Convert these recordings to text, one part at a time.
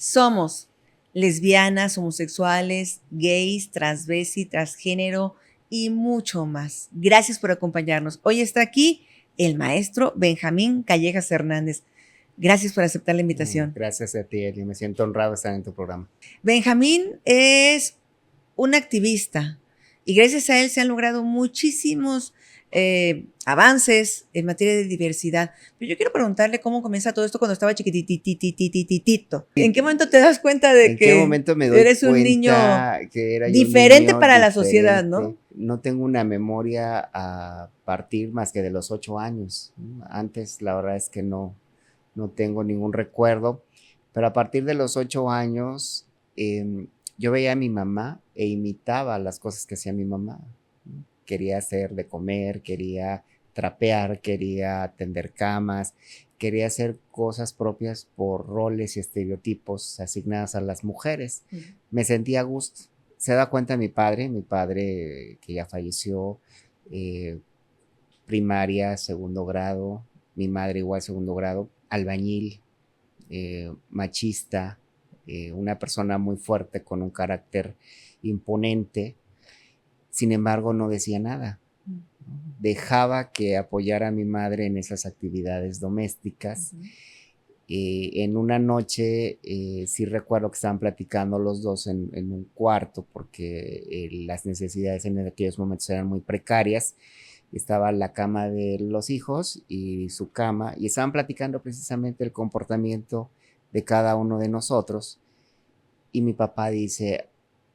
Somos lesbianas, homosexuales, gays, transvesti, transgénero y mucho más. Gracias por acompañarnos. Hoy está aquí el maestro Benjamín Callejas Hernández. Gracias por aceptar la invitación. Gracias a ti, Eli. Me siento honrado de estar en tu programa. Benjamín es un activista y gracias a él se han logrado muchísimos avances en materia de diversidad. Pero yo quiero preguntarle cómo comienza todo esto cuando estaba chiquititititititito. ¿En qué momento te das cuenta de ¿En qué que momento me doy eres un niño cuenta que era yo un diferente niño para la sociedad, ¿no? diferente? No tengo una memoria a partir más que de los 8 años. Antes, la verdad es que no tengo ningún recuerdo, pero a partir de los 8 años, yo veía a mi mamá e imitaba las cosas que hacía mi mamá. Quería hacer de comer, quería trapear, quería tender camas, quería hacer cosas propias por roles y estereotipos asignadas a las mujeres. Me sentía a gusto. Se da cuenta mi padre que ya falleció, eh, primaria, segundo grado, mi madre igual segundo grado, albañil, machista, una persona muy fuerte con un carácter imponente. Sin embargo, no decía nada. Dejaba que apoyara a mi madre en esas actividades domésticas. En una noche, sí recuerdo que estaban platicando los dos en un cuarto porque las necesidades en aquellos momentos eran muy precarias. Estaba la cama de los hijos y su cama, y estaban platicando precisamente el comportamiento de cada uno de nosotros. Y mi papá dice,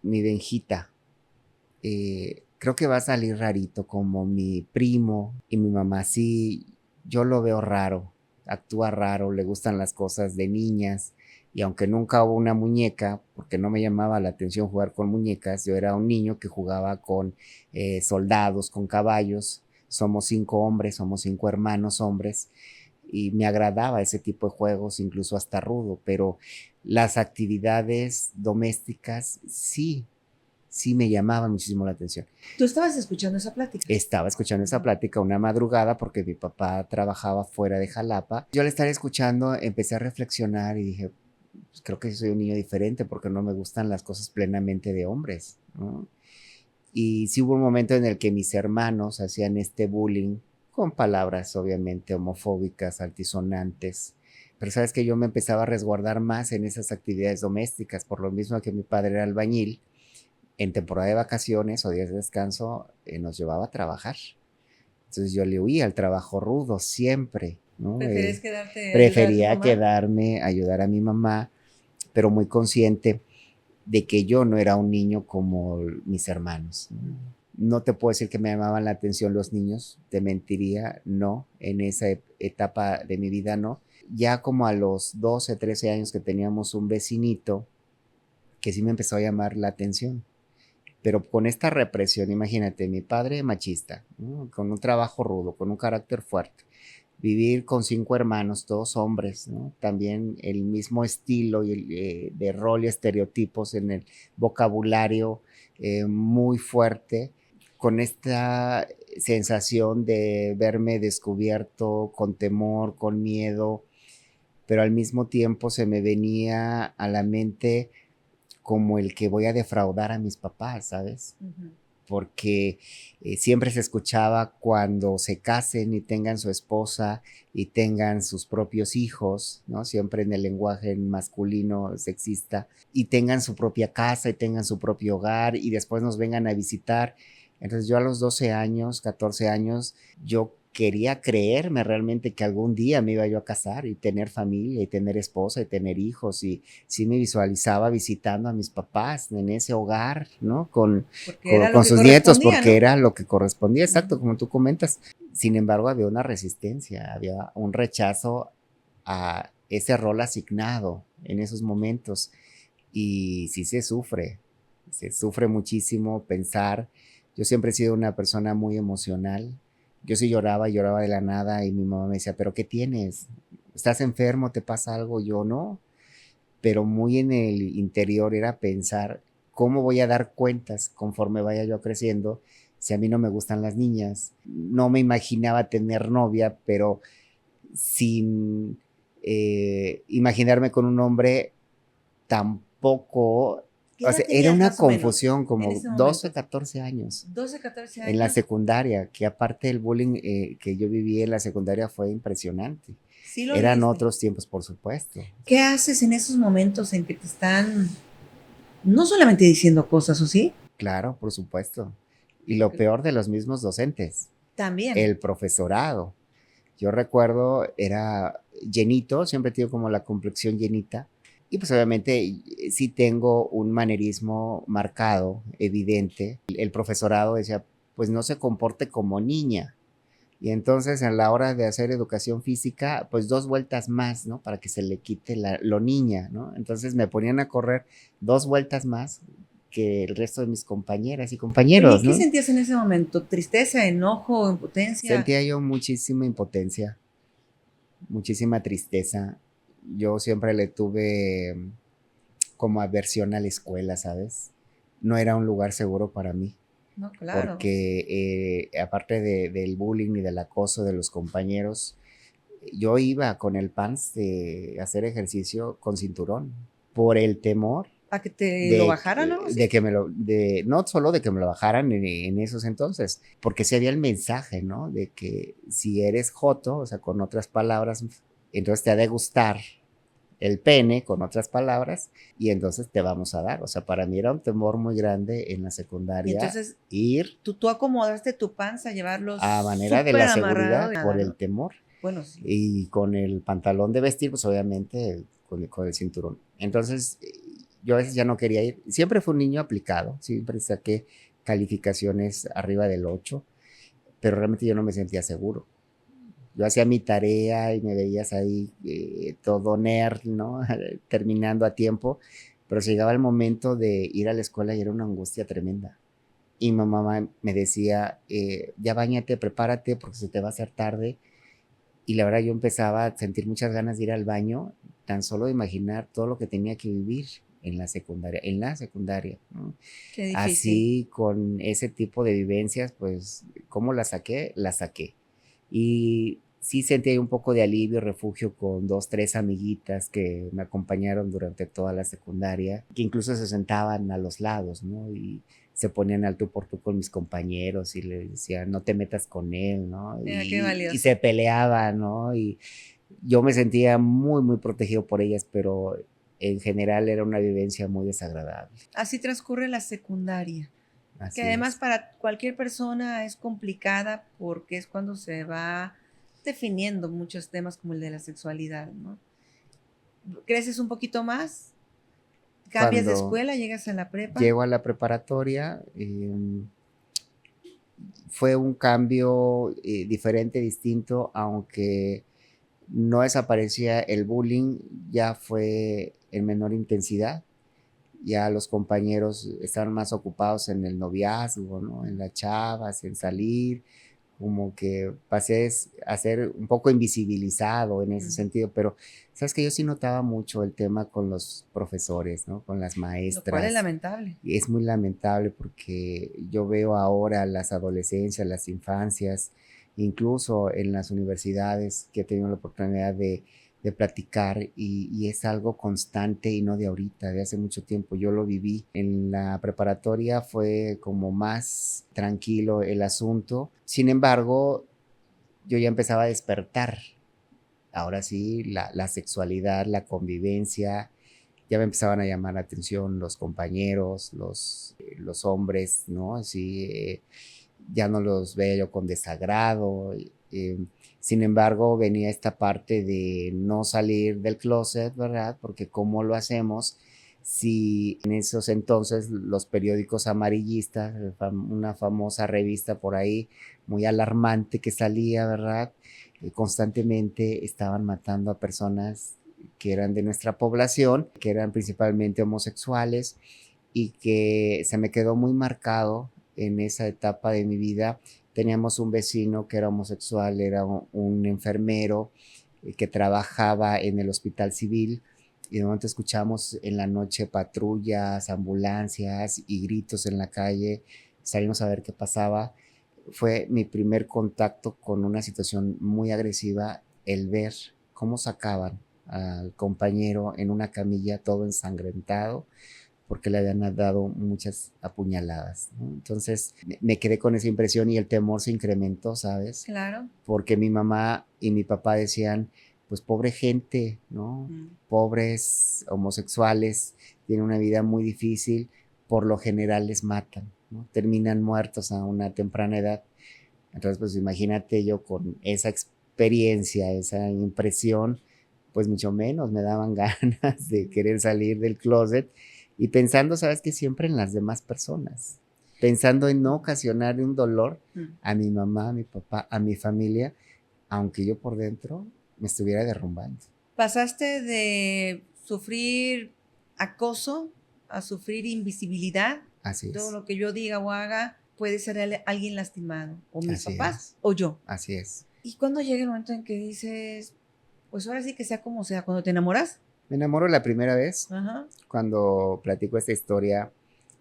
mi Benjita, creo que va a salir rarito como mi primo. Y mi mamá, sí, yo lo veo raro, actúa raro, le gustan las cosas de niñas. Y aunque nunca hubo una muñeca, porque no me llamaba la atención jugar con muñecas, yo era un niño que jugaba con soldados, con caballos. Somos 5 hombres, somos 5 hermanos hombres, y me agradaba ese tipo de juegos, incluso hasta rudo, pero las actividades domésticas sí me llamaba muchísimo la atención. ¿Tú estabas escuchando esa plática? Estaba escuchando esa plática una madrugada porque mi papá trabajaba fuera de Jalapa. Yo al estar escuchando empecé a reflexionar y dije, pues creo que soy un niño diferente porque no me gustan las cosas plenamente de hombres, ¿no? Y sí hubo un momento en el que mis hermanos hacían este bullying con palabras obviamente homofóbicas, altisonantes. Pero sabes que yo me empezaba a resguardar más en esas actividades domésticas, por lo mismo que mi padre era albañil. En temporada de vacaciones o días de descanso nos llevaba a trabajar. Entonces yo le huía al trabajo rudo siempre, ¿no? ¿Prefieres quedarte a ayudar a tu Prefería mamá? quedarme, ayudar a mi mamá, pero muy consciente de que yo no era un niño como mis hermanos. No te puedo decir que me llamaban la atención los niños, te mentiría, no, en esa etapa de mi vida no. Ya como a los 12, 13 años que teníamos un vecinito que sí me empezó a llamar la atención, pero con esta represión, imagínate, mi padre machista, ¿no? Con un trabajo rudo, con un carácter fuerte, vivir con 5 hermanos, todos hombres, ¿no? También el mismo estilo de rol y estereotipos en el vocabulario muy fuerte, con esta sensación de verme descubierto, con temor, con miedo, pero al mismo tiempo se me venía a la mente como el que voy a defraudar a mis papás, ¿sabes? Porque siempre se escuchaba cuando se casen y tengan su esposa y tengan sus propios hijos, ¿no? Siempre en el lenguaje masculino sexista, y tengan su propia casa y tengan su propio hogar y después nos vengan a visitar. Entonces yo a los 12 años, 14 años, yo quería creerme realmente que algún día me iba yo a casar y tener familia y tener esposa y tener hijos, y sí me visualizaba visitando a mis papás en ese hogar, ¿no? Con sus nietos, porque ¿no? era lo que correspondía, exacto, como tú comentas. Sin embargo, había una resistencia, había un rechazo a ese rol asignado en esos momentos, y sí se sufre muchísimo pensar. Yo siempre he sido una persona muy emocional. Yo sí lloraba, lloraba de la nada, y mi mamá me decía, ¿pero qué tienes? ¿Estás enfermo? ¿Te pasa algo? Yo no, pero muy en el interior era pensar cómo voy a dar cuentas conforme vaya yo creciendo si a mí no me gustan las niñas. No me imaginaba tener novia, pero sin imaginarme con un hombre tampoco, ¿Qué o edad sea, era tenías una más o menos confusión en como ese 12, momento? 14 años 12, 14 en la años. secundaria, que aparte del bullying que yo viví en la secundaria fue impresionante. Sí lo Eran viviste. otros tiempos, por supuesto. ¿Qué haces en esos momentos en que te están no solamente diciendo cosas, o sí? Claro, por supuesto. Y lo Porque peor de los mismos docentes, también. el profesorado. Yo recuerdo, era llenito, siempre tengo como la complexión llenita. Y pues obviamente sí tengo un manerismo marcado, evidente. El profesorado decía, pues no se comporte como niña. Y entonces a la hora de hacer educación física, pues 2 vueltas más, ¿no? Para que se le quite lo niña, ¿no? Entonces me ponían a correr 2 vueltas más que el resto de mis compañeras y Oye, compañeros, ¿qué ¿no? sentías en ese momento? ¿Tristeza, enojo, impotencia? Sentía yo muchísima impotencia, muchísima tristeza. Yo siempre le tuve como aversión a la escuela, ¿sabes? No era un lugar seguro para mí, No, claro. porque aparte del bullying y del acoso de los compañeros, yo iba con el pants de hacer ejercicio con cinturón por el temor ¿A que te lo bajaran o algo así? de que no solo de que me lo bajaran en esos entonces, porque sí había el mensaje, ¿no? De que si eres joto, o sea, con otras palabras, entonces te ha de gustar el pene, con otras palabras, y entonces te vamos a dar. O sea, para mí era un temor muy grande en la Y secundaria entonces ir tú acomodaste tu panza, llevarlo a manera de la súper amarrado seguridad y nada, por el ¿no? temor. Bueno, sí. Y con el pantalón de vestir, pues obviamente con el cinturón. Entonces, yo a veces ya no quería ir. Siempre fue un niño aplicado, siempre saqué calificaciones arriba del 8, pero realmente yo no me sentía seguro. Yo hacía mi tarea y me veías ahí todo nerd, ¿no? Terminando a tiempo, pero llegaba el momento de ir a la escuela y era una angustia tremenda. Y mi mamá me decía, ya bañate, prepárate porque se te va a hacer tarde. Y la verdad yo empezaba a sentir muchas ganas de ir al baño, tan solo de imaginar todo lo que tenía que vivir en la secundaria, ¿no? Qué difícil. Así, con ese tipo de vivencias, pues, ¿cómo la saqué? La saqué. Y sí sentí un poco de alivio, refugio con 2, 3 amiguitas que me acompañaron durante toda la secundaria, que incluso se sentaban a los lados, ¿no? Y se ponían al tú por tú con mis compañeros y les decían, no te metas con él, ¿no? Mira, qué Y valioso. se peleaban, ¿no? Y yo me sentía muy, muy protegido por ellas, pero en general era una vivencia muy desagradable. Así transcurre la secundaria, que Así además es. para cualquier persona es complicada porque es cuando se va definiendo muchos temas como el de la sexualidad, ¿no? Creces un poquito más, cambias de Cuando escuela, llegas a la prepa. llego a la preparatoria, fue un cambio diferente, distinto, aunque no desaparecía el bullying, ya fue en menor intensidad. Ya los compañeros estaban más ocupados en el noviazgo, ¿no? En las chavas, en salir, como que pasé a ser un poco invisibilizado en ese Ujú. sentido, pero sabes que yo sí notaba mucho el tema con los profesores, ¿no? Con las Lo cual es maestras. lamentable. Y es muy lamentable porque yo veo ahora las adolescencias, las infancias, incluso en las universidades que he tenido la oportunidad de platicar y es algo constante y no de ahorita, de hace mucho tiempo. Yo lo viví. En la preparatoria fue como más tranquilo el asunto. Sin embargo, yo ya empezaba a despertar. Ahora sí, la sexualidad, la convivencia, ya me empezaban a llamar la atención los compañeros, los hombres, ¿no? Así, ya no los veía yo con desagrado. Sin embargo, venía esta parte de no salir del closet, ¿verdad? Porque ¿cómo lo hacemos si en esos entonces los periódicos amarillistas, una famosa revista por ahí muy alarmante que salía, ¿verdad? Constantemente estaban matando a personas que eran de nuestra población, que eran principalmente homosexuales y que se me quedó muy marcado en esa etapa de mi vida. Teníamos un vecino que era homosexual, era un enfermero que trabajaba en el hospital civil y de momento escuchamos en la noche patrullas, ambulancias y gritos en la calle. Salimos a ver qué pasaba. Fue mi primer contacto con una situación muy agresiva, el ver cómo sacaban al compañero en una camilla todo ensangrentado porque le habían dado muchas apuñaladas, ¿no? Entonces me quedé con esa impresión y el temor se incrementó, ¿sabes? Claro. Porque mi mamá y mi papá decían, pues pobre gente, ¿no? Pobres homosexuales, tienen una vida muy difícil, por lo general les matan, ¿no? Terminan muertos a una temprana edad. Entonces, pues imagínate yo con esa experiencia, esa impresión, pues mucho menos me daban ganas de querer salir del closet y pensando, sabes que siempre en las demás personas, pensando en no ocasionar un dolor a mi mamá, a mi papá, a mi familia, aunque yo por dentro me estuviera derrumbando. ¿Pasaste de sufrir acoso a sufrir invisibilidad? Así Todo es, lo que yo diga o haga puede ser alguien lastimado, o mis así papás es, o yo. así es. ¿Y cuándo llega el momento en que dices, pues ahora sí que sea como sea, cuando te enamoras? Me enamoro la primera vez, Ajá. cuando platico esta historia,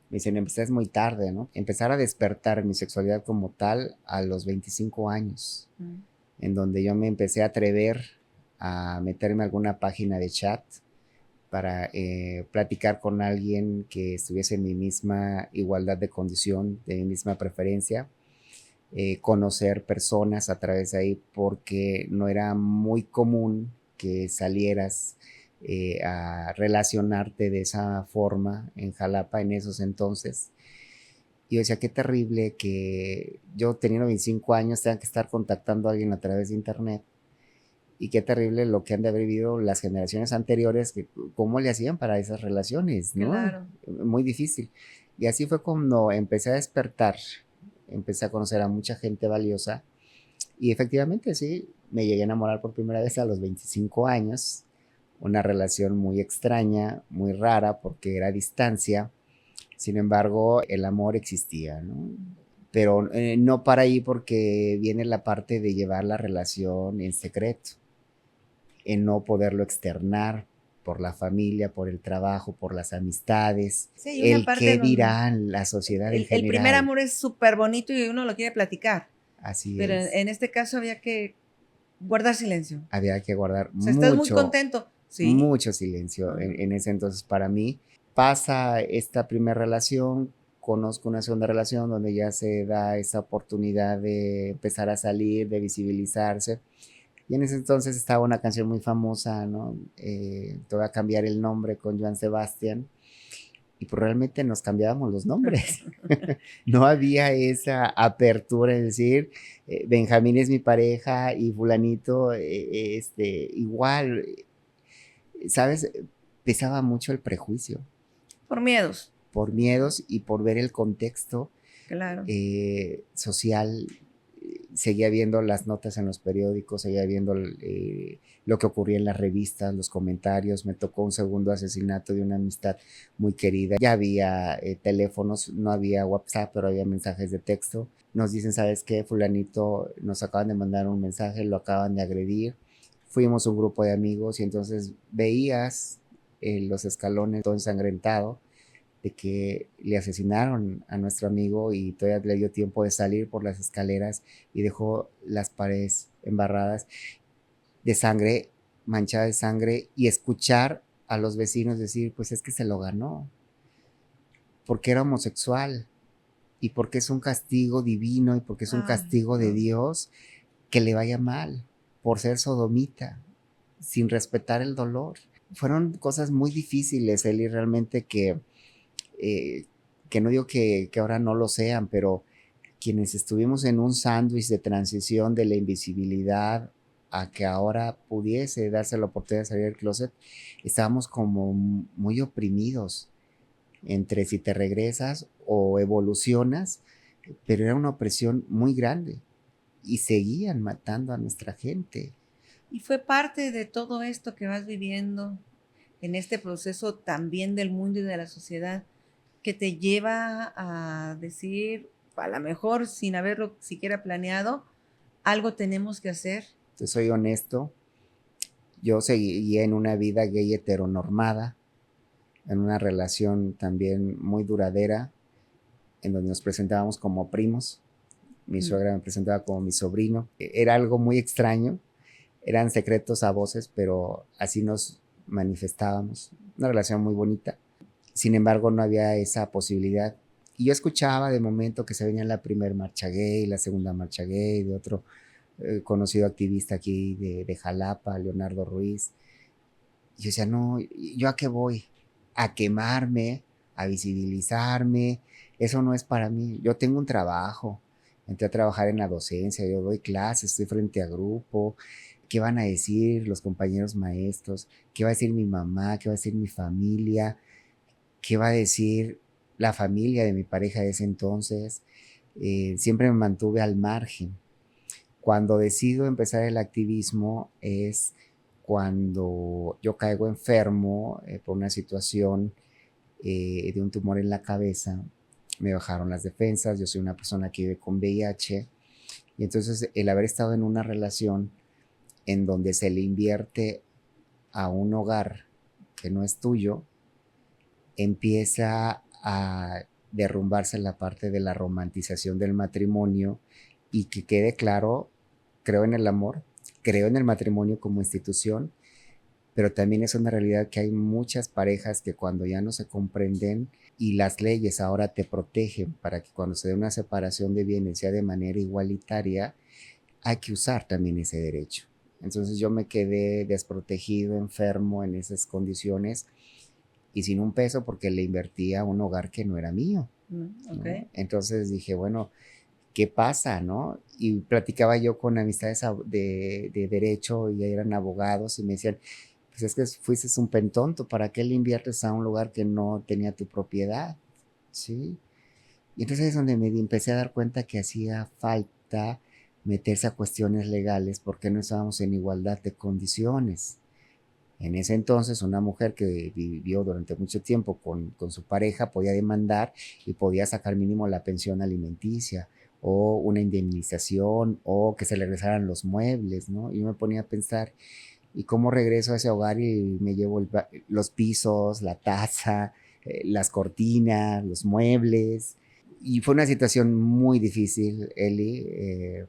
me dicen, empezaste muy tarde, ¿no? Empezar a despertar mi sexualidad como tal a los 25 años, en donde yo me empecé a atrever a meterme a alguna página de chat para platicar con alguien que estuviese en mi misma igualdad de condición, de mi misma preferencia, conocer personas a través de ahí, porque no era muy común que salieras a relacionarte de esa forma en Jalapa en esos entonces. Y yo decía, qué terrible que yo teniendo 25 años tenga que estar contactando a alguien a través de internet. Y qué terrible lo que han de haber vivido las generaciones anteriores, que cómo le hacían para esas relaciones, ¿no? Claro. Muy difícil. Y así fue cuando empecé a despertar, empecé a conocer a mucha gente valiosa y efectivamente sí, me llegué a enamorar por primera vez a los 25 años, una relación muy extraña, muy rara porque era a distancia, sin embargo el amor existía, ¿no? Pero no para ahí porque viene la parte de llevar la relación en secreto, en no poderlo externar por la familia, por el trabajo, por las amistades, Sí, hay una el parte qué donde dirán la sociedad en el primer general. amor es súper bonito y uno lo quiere platicar, Así pero es. en este caso había que guardar silencio. Había que guardar O sea, estás muy mucho, contento, ¿sí? mucho silencio Ajá. en ese entonces para mí. Pasa esta primera relación, conozco una segunda relación donde ya se da esa oportunidad de empezar a salir, de visibilizarse. Y en ese entonces estaba una canción muy famosa, ¿no? Te voy a cambiar el nombre con Joan Sebastián. Y pues realmente nos cambiábamos los nombres. No había esa apertura en decir, Benjamín es mi pareja y fulanito, igual, ¿sabes? Pesaba mucho el prejuicio Por miedos, por miedos y por ver el contexto claro. social. Seguía viendo las notas en los periódicos, seguía viendo lo que ocurría en las revistas, los comentarios. Me tocó un segundo asesinato de una amistad muy querida. Ya había teléfonos, no había WhatsApp, pero había mensajes de texto. Nos dicen, ¿sabes qué? Fulanito, nos acaban de mandar un mensaje, lo acaban de agredir. Fuimos un grupo de amigos y entonces veías los escalones todo ensangrentado de que le asesinaron a nuestro amigo y todavía le dio tiempo de salir por las escaleras y dejó las paredes embarradas de sangre, manchada de sangre, y escuchar a los vecinos decir, pues es que se lo ganó, porque era homosexual y porque es un castigo divino y porque es un Ay, castigo de no. Dios que le vaya mal por ser sodomita, sin respetar el dolor. Fueron cosas muy difíciles, Eli, realmente eh, que no digo que ahora no lo sean, pero quienes estuvimos en un sándwich de transición de la invisibilidad a que ahora pudiese darse la oportunidad de salir del closet, estábamos como muy oprimidos entre si te regresas o evolucionas, pero era una opresión muy grande y seguían matando a nuestra gente. Y fue parte de todo esto que vas viviendo en este proceso también del mundo y de la sociedad que te lleva a decir, a lo mejor sin haberlo siquiera planeado, algo tenemos que hacer. Te soy honesto, yo seguía en una vida gay heteronormada, en una relación también muy duradera, en donde nos presentábamos como primos. Mi suegra me presentaba como mi sobrino. Era algo muy extraño, eran secretos a voces, pero así nos manifestábamos. Una relación muy bonita. Sin embargo, no había esa posibilidad. Y yo escuchaba de momento que se venía la primera marcha gay, la segunda marcha gay, de otro conocido activista aquí de Jalapa, Leonardo Ruiz. Y yo decía, no, ¿yo a qué voy? A quemarme, a visibilizarme. Eso no es para mí. Yo tengo un trabajo. Entré a trabajar en la docencia, yo doy clases, estoy frente a grupo. ¿Qué van a decir los compañeros maestros? ¿Qué va a decir mi mamá? ¿Qué va a decir mi familia? ¿Qué va a decir la familia de mi pareja de ese entonces? Siempre me mantuve al margen. Cuando decido empezar el activismo es cuando yo caigo enfermo por una situación de un tumor en la cabeza. Me bajaron las defensas, yo soy una persona que vive con VIH y entonces el haber estado en una relación en donde se le invierte a un hogar que no es tuyo, empieza a derrumbarse la parte de la romantización del matrimonio y que quede claro, creo en el amor, creo en el matrimonio como institución, pero también es una realidad que hay muchas parejas que cuando ya no se comprenden y las leyes ahora te protegen para que cuando se dé una separación de bienes sea de manera igualitaria, hay que usar también ese derecho. Entonces yo me quedé desprotegido, enfermo en esas condiciones y sin un peso porque le invertía a un hogar que no era mío. Okay. ¿No? Entonces dije, bueno, ¿qué pasa, no? Y platicaba yo con amistades de derecho y eran abogados y me decían, pues es que fuiste un pentonto, ¿para qué le inviertes a un lugar que no tenía tu propiedad? ¿Sí? Y entonces es donde me empecé a dar cuenta que hacía falta meterse a cuestiones legales porque no estábamos en igualdad de condiciones. En ese entonces, una mujer que vivió durante mucho tiempo con su pareja podía demandar y podía sacar mínimo la pensión alimenticia o una indemnización o que se le regresaran los muebles, ¿no? Y yo me ponía a pensar, ¿y cómo regreso a ese hogar y me llevo los pisos, la taza, las cortinas, los muebles? Y fue una situación muy difícil, Eli,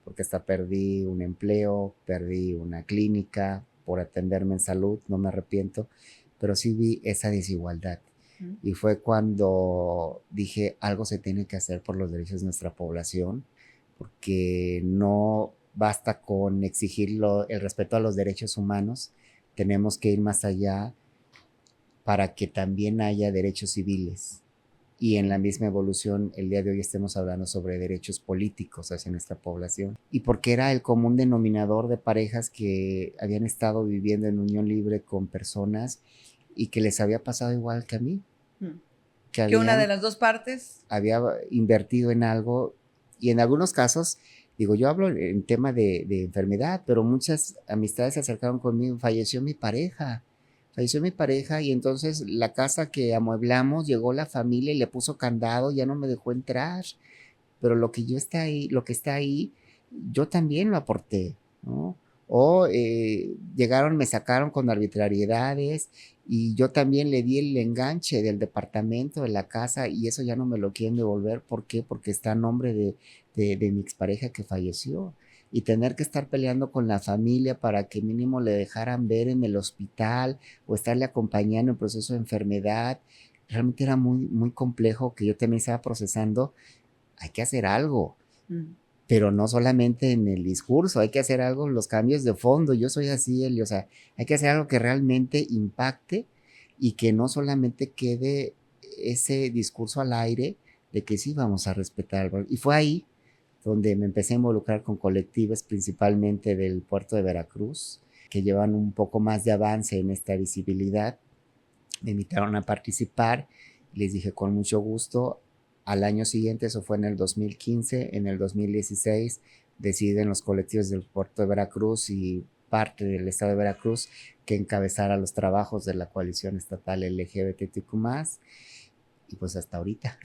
porque hasta perdí un empleo, perdí una clínica por atenderme en salud, no me arrepiento, pero sí vi esa desigualdad. Y fue cuando dije, algo se tiene que hacer por los derechos de nuestra población, porque no basta con exigir el respeto a los derechos humanos, tenemos que ir más allá para que también haya derechos civiles y en la misma evolución el día de hoy estemos hablando sobre derechos políticos hacia nuestra población. Y porque era el común denominador de parejas que habían estado viviendo en unión libre con personas y que les había pasado igual que a mí. Que una de las dos partes había invertido en algo y en algunos casos, digo, yo hablo en tema de enfermedad, pero muchas amistades se acercaron conmigo, falleció mi pareja y entonces la casa que amueblamos llegó la familia y le puso candado, ya no me dejó entrar, pero lo que está ahí, yo también lo aporté, ¿no? O me sacaron con arbitrariedades y yo también le di el enganche del departamento, de la casa y eso ya no me lo quieren devolver. ¿Por qué? Porque está a nombre de mi expareja que falleció y tener que estar peleando con la familia para que mínimo le dejaran ver en el hospital o estarle acompañando en proceso de enfermedad. Realmente era muy, muy complejo que yo también estaba procesando. Hay que hacer algo, pero no solamente en el discurso, hay que hacer algo, los cambios de fondo. Yo soy así, Eli, o sea, hay que hacer algo que realmente impacte y que no solamente quede ese discurso al aire de que sí vamos a respetar. Y fue ahí donde me empecé a involucrar con colectivos, principalmente del puerto de Veracruz, que llevan un poco más de avance en esta visibilidad. Me invitaron a participar, les dije con mucho gusto. Al año siguiente, eso fue en el 2015, en el 2016 deciden los colectivos del puerto de Veracruz y parte del estado de Veracruz que encabezara los trabajos de la coalición estatal LGBTQ+, y pues hasta ahorita.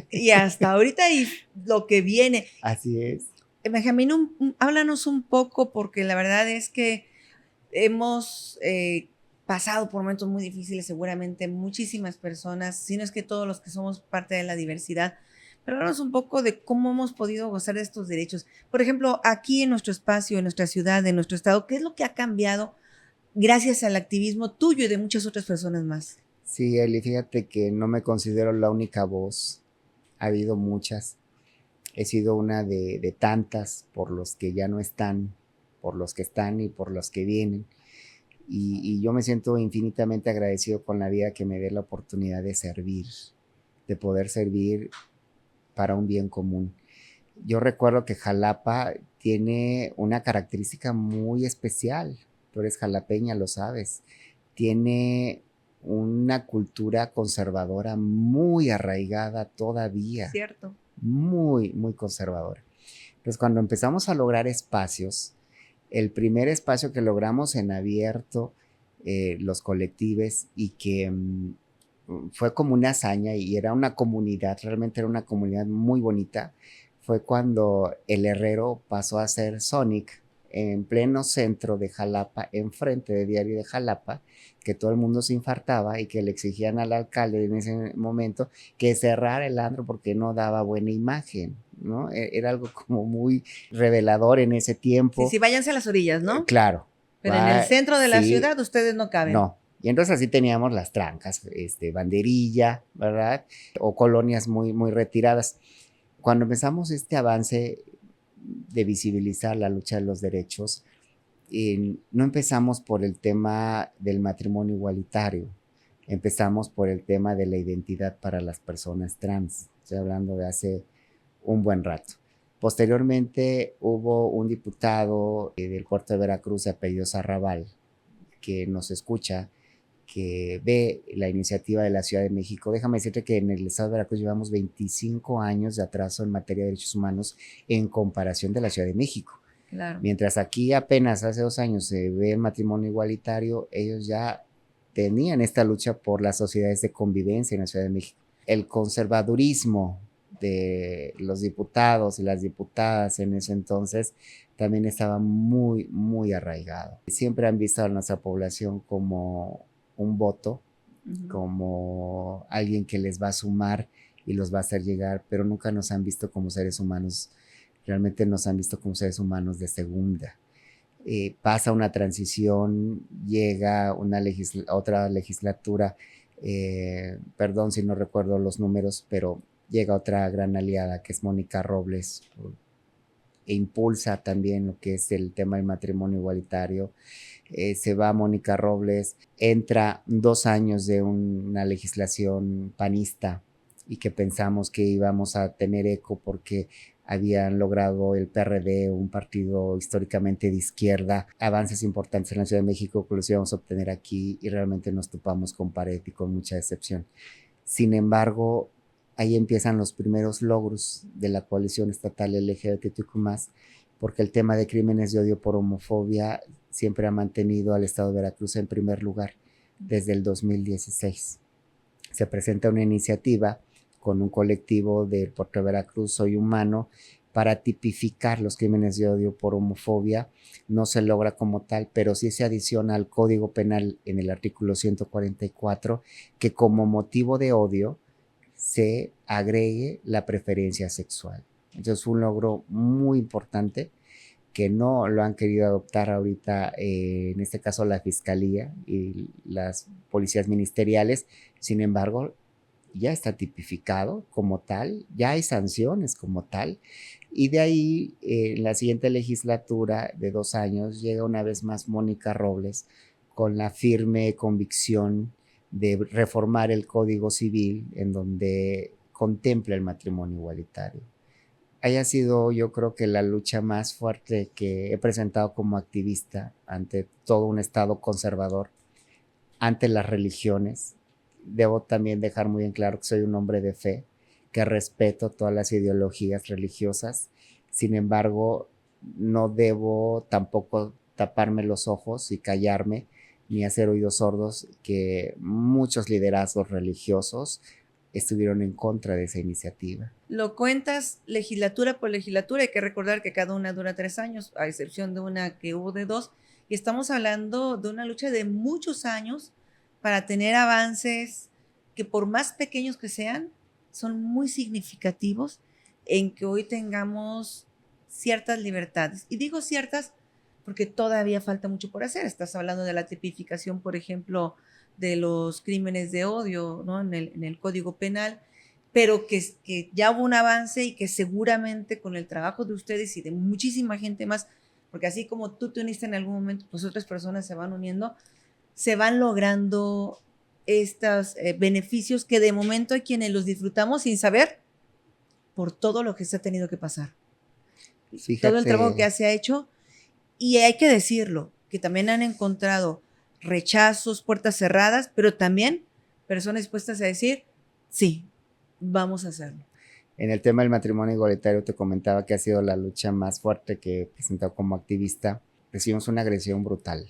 Y hasta ahorita y lo que viene. Así es. Benjamín, háblanos un poco, porque la verdad es que hemos pasado por momentos muy difíciles, seguramente muchísimas personas, si no es que todos los que somos parte de la diversidad, Pero háblanos un poco de cómo hemos podido gozar de estos derechos. Por ejemplo, aquí en nuestro espacio, en nuestra ciudad, en nuestro estado, ¿qué es lo que ha cambiado gracias al activismo tuyo y de muchas otras personas más? Sí, Eli, fíjate que no me considero la única voz. Ha habido muchas. He sido una de tantas por los que ya no están, por los que están y por los que vienen. Y yo me siento infinitamente agradecido con la vida que me dé la oportunidad de servir, de poder servir para un bien común. Yo recuerdo que Jalapa tiene una característica muy especial. Tú eres jalapeña, lo sabes. Tiene una cultura conservadora muy arraigada todavía, Cierto. muy, muy conservadora. Entonces, cuando empezamos a lograr espacios, el primer espacio que logramos en abierto, los colectivos, y que fue como una hazaña y era una comunidad, realmente era una comunidad muy bonita, fue cuando el Herrero pasó a ser Sonic en pleno centro de Jalapa, enfrente de Diario de Jalapa, que todo el mundo se infartaba y que le exigían al alcalde en ese momento que cerrara el antro porque no daba buena imagen, ¿no? Era algo como muy revelador en ese Sí, tiempo. sí, váyanse a las orillas, ¿no? Claro, Pero en el centro de la sí, ciudad ustedes no caben. no. Y entonces así teníamos las trancas, Banderilla, ¿verdad? O colonias muy, muy retiradas. Cuando empezamos este avance de visibilizar la lucha de los derechos, no empezamos por el tema del matrimonio igualitario, empezamos por el tema de la identidad para las personas trans. Estoy hablando de hace un buen rato. Posteriormente hubo un diputado del puerto de Veracruz de apellido Sarrabal que nos escucha, que ve la iniciativa de la Ciudad de México. Déjame decirte que en el estado de Veracruz llevamos 25 años de atraso en materia de derechos humanos en comparación de la Ciudad de México. Claro. Mientras aquí apenas hace 2 años se ve el matrimonio igualitario, ellos ya tenían esta lucha por las sociedades de convivencia en la Ciudad de México. El conservadurismo de los diputados y las diputadas en ese entonces también estaba muy, muy arraigado. Siempre han visto a nuestra población como un voto, como alguien que les va a sumar y los va a hacer llegar, pero nunca nos han visto como seres humanos, realmente nos han visto como seres humanos de segunda. Pasa una transición, llega otra legislatura, perdón si no recuerdo los números, pero llega otra gran aliada que es Mónica Robles, e impulsa también lo que es el tema del matrimonio igualitario. Se va Mónica Robles, entra 2 años de una legislación panista y que pensamos que íbamos a tener eco porque habían logrado el PRD, un partido históricamente de izquierda, avances importantes en la Ciudad de México que los íbamos a obtener aquí y realmente nos topamos con pared y con mucha decepción. Sin embargo, ahí empiezan los primeros logros de la coalición estatal LGBTQ+, porque el tema de crímenes de odio por homofobia siempre ha mantenido al estado de Veracruz en primer lugar desde el 2016. Se presenta una iniciativa con un colectivo del puerto de Veracruz, Soy Humano, para tipificar los crímenes de odio por homofobia. No se logra como tal, pero sí se adiciona al Código Penal en el artículo 144 que como motivo de odio se agregue la preferencia sexual. Entonces fue un logro muy importante que no lo han querido adoptar ahorita, en este caso la Fiscalía y las policías ministeriales. Sin embargo, ya está tipificado como tal, ya hay sanciones como tal, y de ahí en la siguiente legislatura de 2 años llega una vez más Mónica Robles con la firme convicción de reformar el Código Civil en donde contempla el matrimonio igualitario. Haya sido, yo creo que la lucha más fuerte que he presentado como activista ante todo un estado conservador, ante las religiones. Debo también dejar muy en claro que soy un hombre de fe, que respeto todas las ideologías religiosas. Sin embargo, no debo tampoco taparme los ojos y callarme ni hacer oídos sordos que muchos liderazgos religiosos estuvieron en contra de esa iniciativa. Lo cuentas legislatura por legislatura, hay que recordar que cada una dura 3 años, a excepción de una que hubo de 2, y estamos hablando de una lucha de muchos años para tener avances que por más pequeños que sean, son muy significativos en que hoy tengamos ciertas libertades. Y digo ciertas porque todavía falta mucho por hacer. Estás hablando de la tipificación, por ejemplo, de los crímenes de odio, ¿no? En el Código Penal, pero que ya hubo un avance y que seguramente con el trabajo de ustedes y de muchísima gente más, porque así como tú te uniste en algún momento, pues otras personas se van uniendo, se van logrando estos beneficios que de momento hay quienes los disfrutamos sin saber por todo lo que se ha tenido que pasar. Todo el trabajo que Fíjate, se ha hecho, y hay que decirlo, que también han encontrado rechazos, puertas cerradas, pero también personas dispuestas a decir, sí, vamos a hacerlo. en el tema del matrimonio igualitario te comentaba que ha sido la lucha más fuerte que he presentado como activista. Recibimos una agresión brutal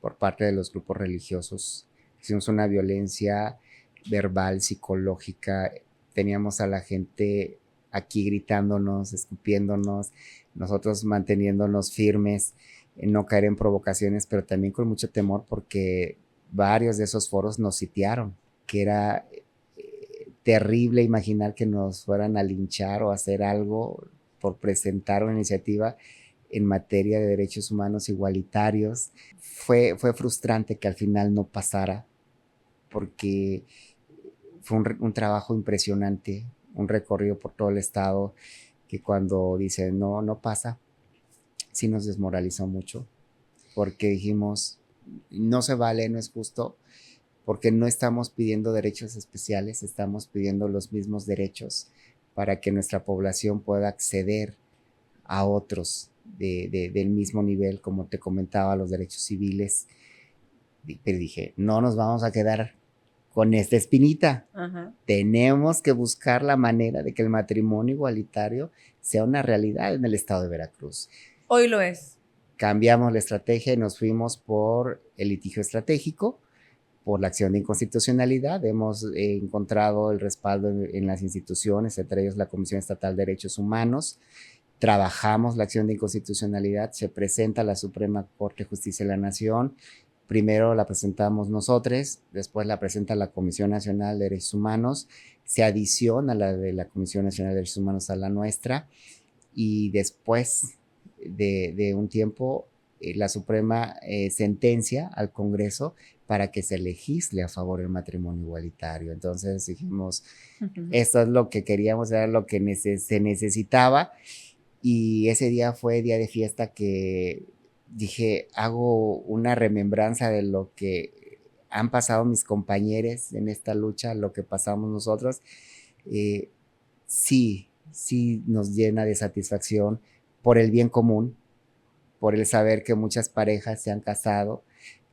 por parte de los grupos religiosos. Recibimos una violencia verbal, psicológica. Teníamos a la gente aquí gritándonos, escupiéndonos, nosotros manteniéndonos firmes, en no caer en provocaciones, pero también con mucho temor porque varios de esos foros nos sitiaron, que era terrible imaginar que nos fueran a linchar o hacer algo por presentar una iniciativa en materia de derechos humanos igualitarios. Fue frustrante que al final no pasara porque fue un trabajo impresionante, un recorrido por todo el estado que cuando dice no, no pasa, sí nos desmoralizó mucho porque dijimos no se vale, no es justo, porque no estamos pidiendo derechos especiales, estamos pidiendo los mismos derechos para que nuestra población pueda acceder a otros del mismo nivel, como te comentaba, los derechos civiles. Pero dije, no nos vamos a quedar con esta espinita. Ajá. Tenemos que buscar la manera de que el matrimonio igualitario sea una realidad en el estado de Veracruz. Hoy lo es. Cambiamos la estrategia y nos fuimos por el litigio estratégico, por la acción de inconstitucionalidad. Hemos encontrado el respaldo en las instituciones, entre ellos la Comisión Estatal de Derechos Humanos. Trabajamos la acción de inconstitucionalidad, se presenta a la Suprema Corte de Justicia de la Nación. Primero la presentamos nosotros, después la presenta la Comisión Nacional de Derechos Humanos, se adiciona la de la Comisión Nacional de Derechos Humanos a la nuestra, y después de un tiempo la Suprema sentencia al Congreso para que se legisle a favor del matrimonio igualitario. Entonces dijimos, esto es lo que queríamos, era lo que se necesitaba, y ese día fue día de fiesta que dije, hago una remembranza de lo que han pasado mis compañeros en esta lucha, lo que pasamos nosotros. Eh, sí, sí nos llena de satisfacción por el bien común, por el saber que muchas parejas se han casado,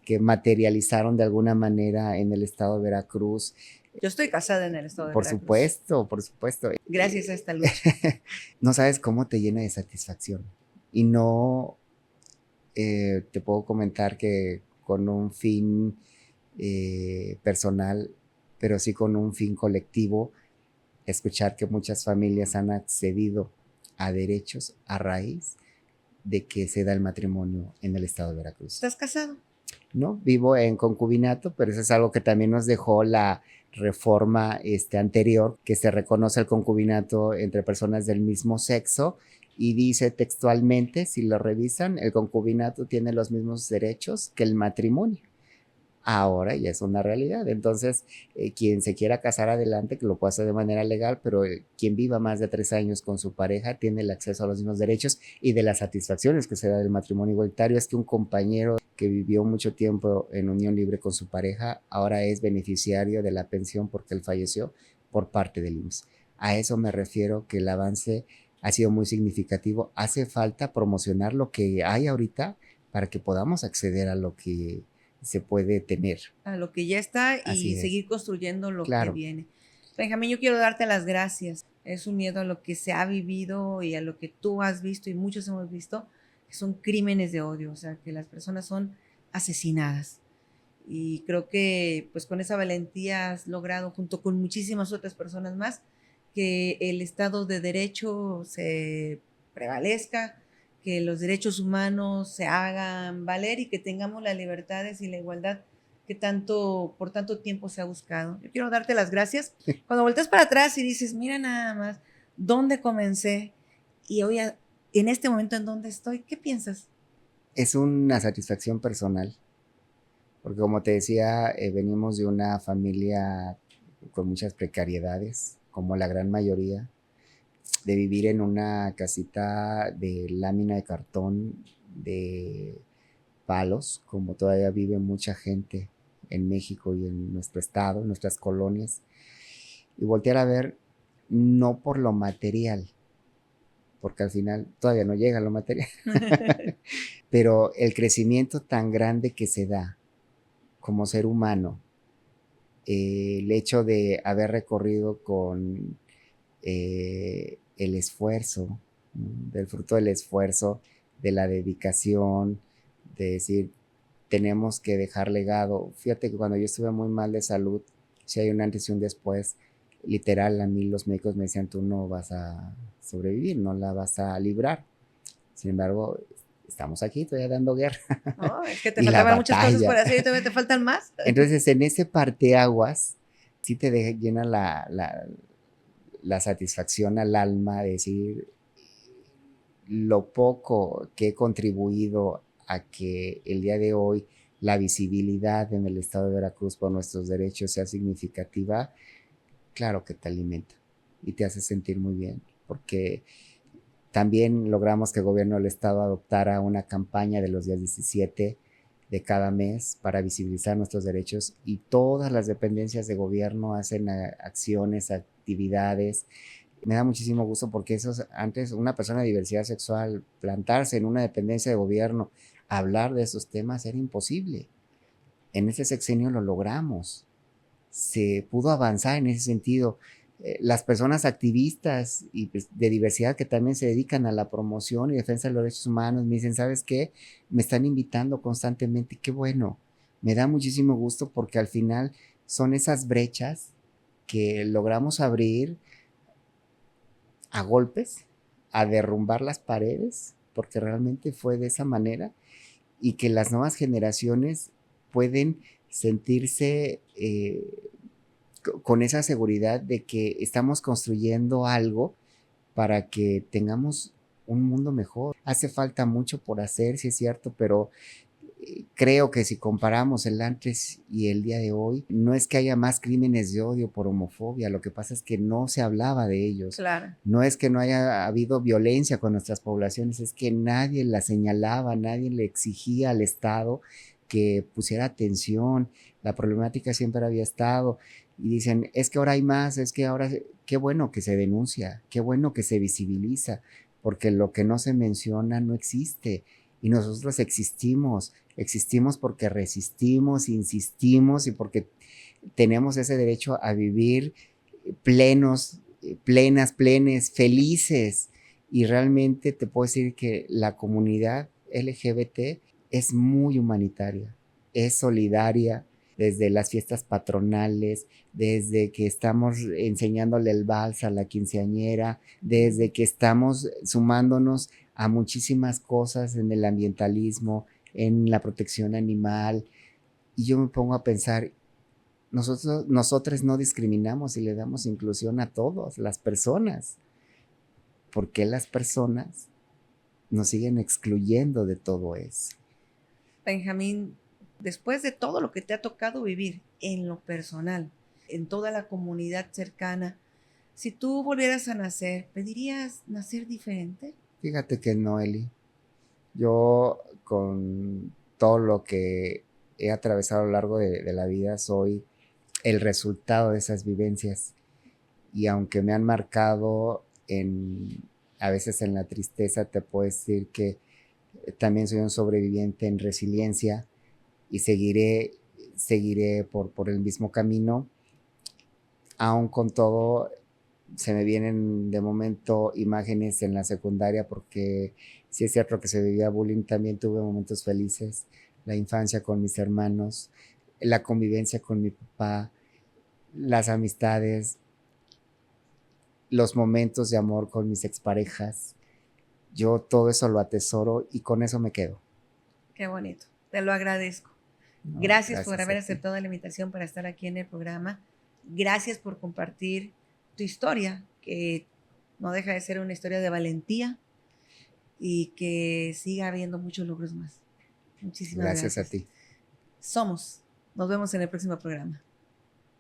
que materializaron de alguna manera en el estado de Veracruz. Yo estoy casada en el estado de Por Veracruz. supuesto, por supuesto. Gracias a esta lucha. No sabes cómo te llena de satisfacción. Y no te puedo comentar que con un fin personal, pero sí con un fin colectivo, escuchar que muchas familias han accedido a derechos a raíz de que se da el matrimonio en el estado de Veracruz. ¿Estás casado? No, vivo en concubinato, pero eso es algo que también nos dejó la reforma anterior, que se reconoce el concubinato entre personas del mismo sexo, y dice textualmente, si lo revisan, el concubinato tiene los mismos derechos que el matrimonio. Ahora ya es una realidad. Entonces, quien se quiera casar adelante, que lo pueda hacer de manera legal, pero quien viva más de 3 años con su pareja tiene el acceso a los mismos derechos, y de las satisfacciones que se da del matrimonio igualitario es que un compañero que vivió mucho tiempo en unión libre con su pareja ahora es beneficiario de la pensión porque él falleció por parte del IMSS. A eso me refiero, que el avance ha sido muy significativo. Hace falta promocionar lo que hay ahorita para que podamos acceder a lo que se puede tener. A lo que ya está y seguir construyendo lo que viene. Benjamín, yo quiero darte las gracias. Es un miedo a lo que se ha vivido y a lo que tú has visto y muchos hemos visto, que son crímenes de odio, o sea, que las personas son asesinadas. Y creo que pues con esa valentía has logrado, junto con muchísimas otras personas más, que el Estado de Derecho se prevalezca, que los derechos humanos se hagan valer y que tengamos las libertades y la igualdad que por tanto tiempo se ha buscado. Yo quiero darte las gracias. Cuando volteas para atrás y dices, mira nada más, ¿dónde comencé? Y hoy, en este momento, ¿en dónde estoy? ¿Qué piensas? Es una satisfacción personal, porque como te decía, venimos de una familia con muchas precariedades, como la gran mayoría, de vivir en una casita de lámina de cartón, de palos, como todavía vive mucha gente en México y en nuestro estado, en nuestras colonias, y voltear a ver no por lo material, porque al final todavía no llega lo material, pero el crecimiento tan grande que se da como ser humano, el hecho de haber recorrido con el esfuerzo, ¿no? Del fruto del esfuerzo, de la dedicación, de decir, tenemos que dejar legado. Fíjate que cuando yo estuve muy mal de salud, si hay un antes y un después, literal, a mí los médicos me decían, tú no vas a sobrevivir, no la vas a librar. Sin embargo, estamos aquí todavía dando guerra. Oh, es que te Y la faltaban muchas cosas por batalla. hacer y todavía te faltan más. Entonces, en ese parteaguas, sí te llena la satisfacción al alma de decir lo poco que he contribuido a que el día de hoy la visibilidad en el estado de Veracruz por nuestros derechos sea significativa. Claro que te alimenta y te hace sentir muy bien, porque también logramos que el gobierno del estado adoptara una campaña de los días 17 de cada mes para visibilizar nuestros derechos, y todas las dependencias de gobierno hacen acciones, actividades. Me da muchísimo gusto porque eso antes, una persona de diversidad sexual plantarse en una dependencia de gobierno, hablar de esos temas era imposible. En ese sexenio lo logramos, se pudo avanzar en ese sentido. Las personas activistas y pues, de diversidad que también se dedican a la promoción y defensa de los derechos humanos me dicen, ¿sabes qué? Me están invitando constantemente, qué bueno. Me da muchísimo gusto porque al final son esas brechas que logramos abrir a golpes, a derrumbar las paredes, porque realmente fue de esa manera, y que las nuevas generaciones pueden sentirse con esa seguridad de que estamos construyendo algo para que tengamos un mundo mejor. Hace falta mucho por hacer, sí es cierto, pero creo que si comparamos el antes y el día de hoy, no es que haya más crímenes de odio por homofobia, lo que pasa es que no se hablaba de ellos. Claro. No es que no haya habido violencia con nuestras poblaciones, es que nadie la señalaba, nadie le exigía al Estado que pusiera atención. La problemática siempre había estado. Y dicen, es que ahora hay más, es que ahora, qué bueno que se denuncia, qué bueno que se visibiliza, porque lo que no se menciona no existe. Y nosotros existimos porque resistimos, insistimos y porque tenemos ese derecho a vivir plenos, plenes, felices. Y realmente te puedo decir que la comunidad LGBT es muy humanitaria, es solidaria, desde las fiestas patronales, desde que estamos enseñándole el vals a la quinceañera, desde que estamos sumándonos a muchísimas cosas en el ambientalismo, en la protección animal. Y yo me pongo a pensar, nosotros no discriminamos y le damos inclusión a todas las personas. ¿Por qué las personas nos siguen excluyendo de todo eso? Benjamín, después de todo lo que te ha tocado vivir en lo personal, en toda la comunidad cercana, si tú volvieras a nacer, ¿pedirías nacer diferente? Fíjate que no, Eli. Yo con todo lo que he atravesado a lo largo de la vida soy el resultado de esas vivencias, y aunque me han marcado a veces en la tristeza, te puedo decir que también soy un sobreviviente en resiliencia y seguiré por el mismo camino. Aún con todo, se me vienen de momento imágenes en la secundaria, porque sí es cierto que se vivía bullying, también tuve momentos felices, la infancia con mis hermanos, la convivencia con mi papá, las amistades, los momentos de amor con mis exparejas. Yo todo eso lo atesoro y con eso me quedo. Qué bonito, te lo agradezco. No, Gracias por haber a ti. aceptado la invitación para estar aquí en el programa. Gracias por compartir tu historia, que no deja de ser una historia de valentía y que siga habiendo muchos logros más. Muchísimas Gracias a gracias. ti. Somos. Nos vemos en el próximo programa.